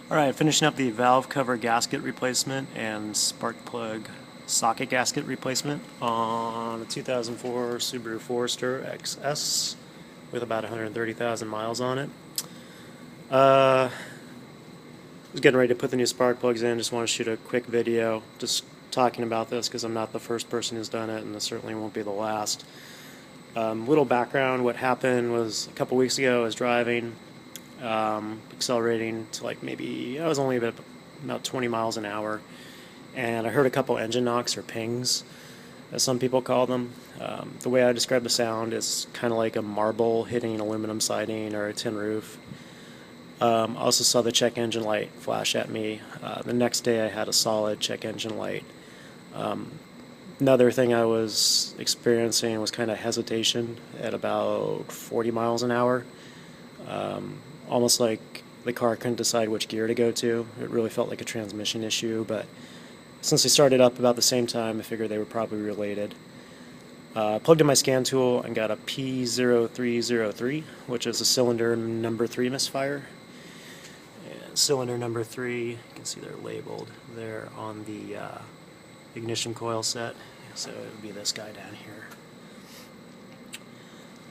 Alright, finishing up the valve cover gasket replacement and spark plug socket gasket replacement on a 2004 Subaru Forester XS with about 130,000 miles on it. I was getting ready to put the new spark plugs in. Just want to shoot a quick video just talking about this because I'm not the first person who's done it, and this certainly won't be the last. Little background: what happened was a couple weeks ago I was driving, accelerating to maybe I was only about 20 miles an hour, and I heard a couple engine knocks, or pings as some people call them. The way I describe the sound is kind of like a marble hitting aluminum siding or a tin roof. I also saw the check engine light flash at me. The next day I had a solid check engine light. Another thing I was experiencing was kind of hesitation at about 40 miles an hour. Almost like the car couldn't decide which gear to go to. It really felt like a transmission issue, but since they started up about the same time, I figured they were probably related. Plugged in my scan tool and got a P0303, which is a cylinder number 3 misfire. And cylinder number 3, you can see they're labeled there on the ignition coil set, so it would be this guy down here.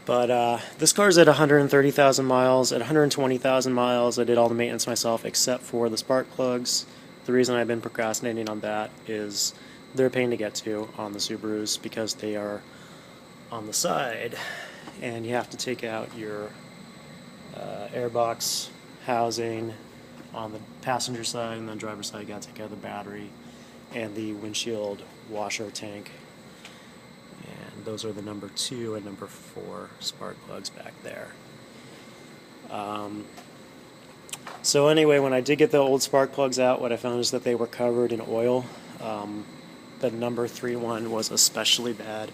But this car's at 130,000 miles. At 120,000 miles, I did all the maintenance myself except for the spark plugs. The reason I've been procrastinating on that is they're a pain to get to on the Subarus because they are on the side, and you have to take out your airbox housing on the passenger side, and then driver's side you got to take out the battery and the windshield washer tank. And those are the number 2 and number 4 spark plugs back there. So anyway, when I did get the old spark plugs out, what I found is that they were covered in oil. The number 3 one was especially bad.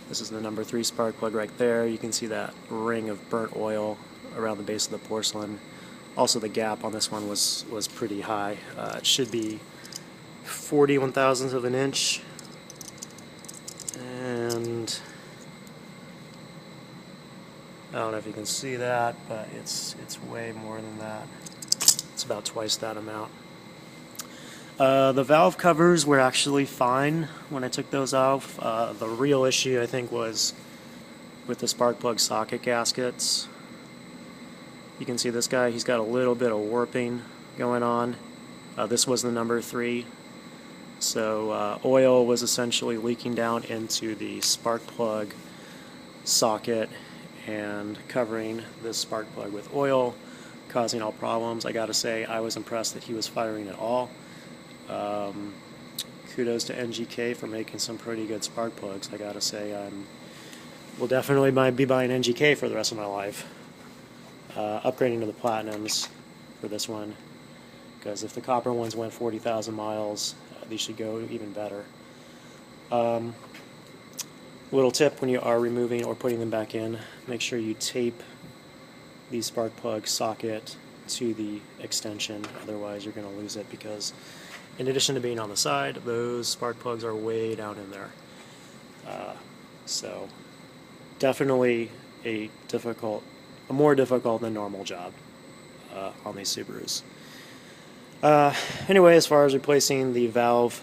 This is the number 3 spark plug right there. You can see that ring of burnt oil around the base of the porcelain. Also, the gap on this one was pretty high. It should be 40/1000th of an inch, and I don't know if you can see that, but it's way more than that. It's about twice that amount. The valve covers were actually fine when I took those off. The real issue, I think, was with the spark plug socket gaskets. You can see this guy, he's got a little bit of warping going on. This was the number 3. So oil was essentially leaking down into the spark plug socket and covering this spark plug with oil, causing all problems. I gotta say, I was impressed that he was firing at all. Kudos to NGK for making some pretty good spark plugs. I gotta say, will definitely be buying NGK for the rest of my life. Upgrading to the platinums for this one, because if the copper ones went 40,000 miles, these should go even better. Little tip: when you are removing or putting them back in, make sure you tape the spark plug socket to the extension, otherwise you're going to lose it, because in addition to being on the side, those spark plugs are way down in there. So definitely a more difficult than normal job on these Subarus. Anyway, as far as replacing the valve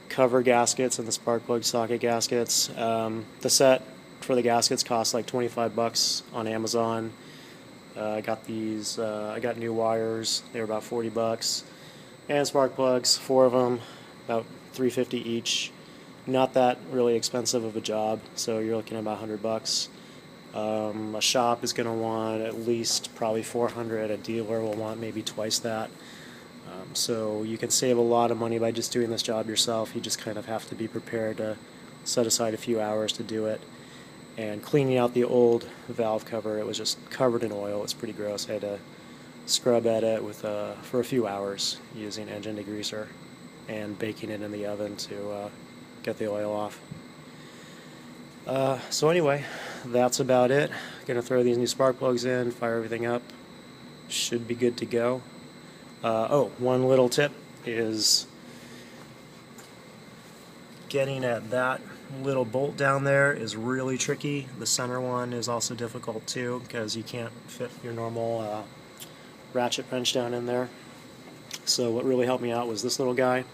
cover gaskets and the spark plug socket gaskets, the set for the gaskets cost like 25 bucks on Amazon. I got these. I got new wires. They were about 40 bucks, and spark plugs, 4 of them, about $3.50 each. Not that really expensive of a job, so you're looking at about 100 bucks. A shop is going to want at least probably 400. A dealer will want maybe twice that. So you can save a lot of money by just doing this job yourself. You just kind of have to be prepared to set aside a few hours to do it. And cleaning out the old valve cover, it was just covered in oil. It's pretty gross. I had to scrub at it for a few hours using engine degreaser and baking it in the oven to get the oil off. So anyway, that's about it. Gonna throw these new spark plugs in, fire everything up. Should be good to go. One little tip is getting at that little bolt down there is really tricky. The center one is also difficult too, because you can't fit your normal ratchet wrench down in there. So what really helped me out was this little guy.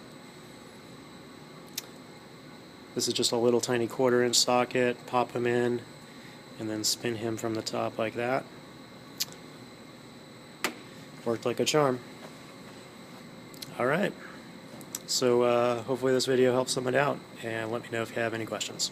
This is just a little tiny 1/4-inch socket. Pop him in and then spin him from the top like that. Worked like a charm. Alright, so hopefully this video helps someone out, and let me know if you have any questions.